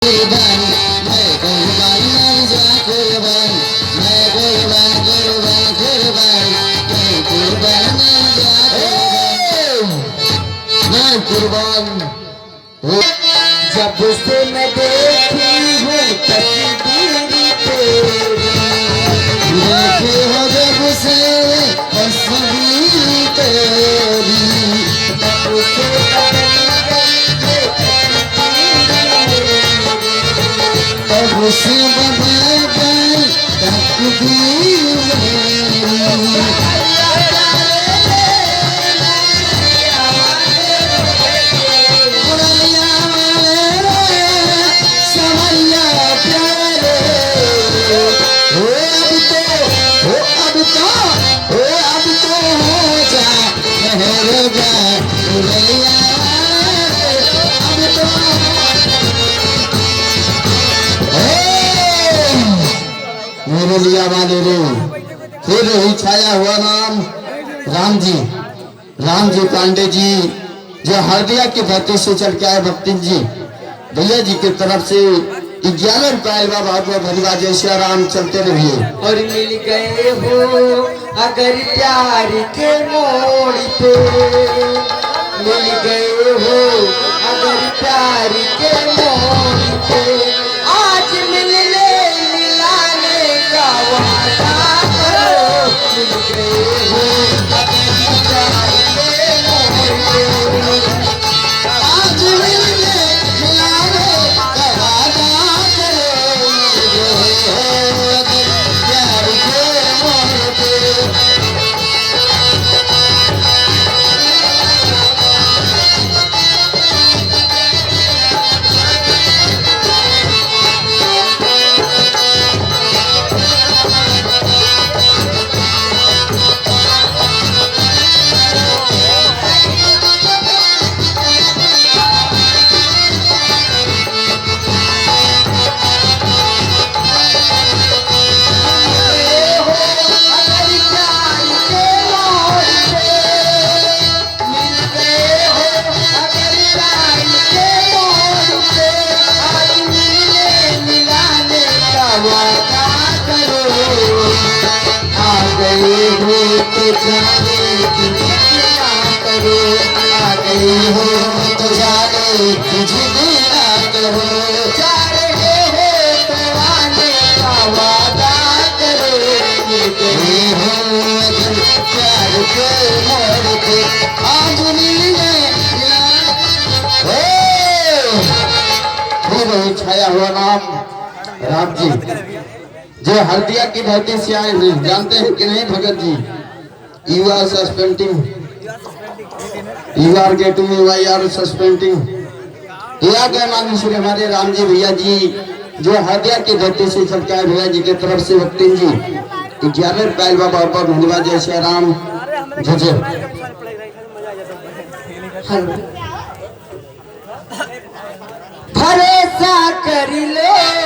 कुर्बान मैं कुर्बान जा कुर्बान मैं कुर्बान कुर्बान कुर्बान मैं कुर्बान जा मैं कुर्बान जब से मैं देखी हूँ तस्वीर तेरी देखी हो जब से तस्वीर तेरी तब से उसे बदल तकदीर पुरैया वाले समरिया प्यारे अब तो हो जा ठहर जा पुरैया अब तो मेरे लिया वाले रे फिर ही छाया हुआ नाम राम जी पांडे जी जो हरदिया की धरती से चल के आए भक्ति जी भैया जी की तरफ से 11 रुपये बाबा भरीवा जय श्री राम चलते रहिए। और मिल गए हो अगर प्यार के मोड़ पे मिल गए हो अगर प्यार के मोड़ पे आज मिलने मिलाने का वादा करो मिल गए हो अगर प्यार के मोड़ पे आज मिलने मिलाने का वादा करो अगर प्यार के मोड़ पे छाया हुआ नाम राम जी जो हल्दिया की धरती से आए हैं जानते हैं कि नहीं Bhagat ji you are suspending you are getting why are suspending या क्या नाम श्री हमारे राम जी भैया जी जो हल्दिया की धरती से चल के आए भैया जी की तरफ से भक्ति जी 11 रुपये बाबा पर धन्यवाद जय श्री राम जय भरोसा कर लो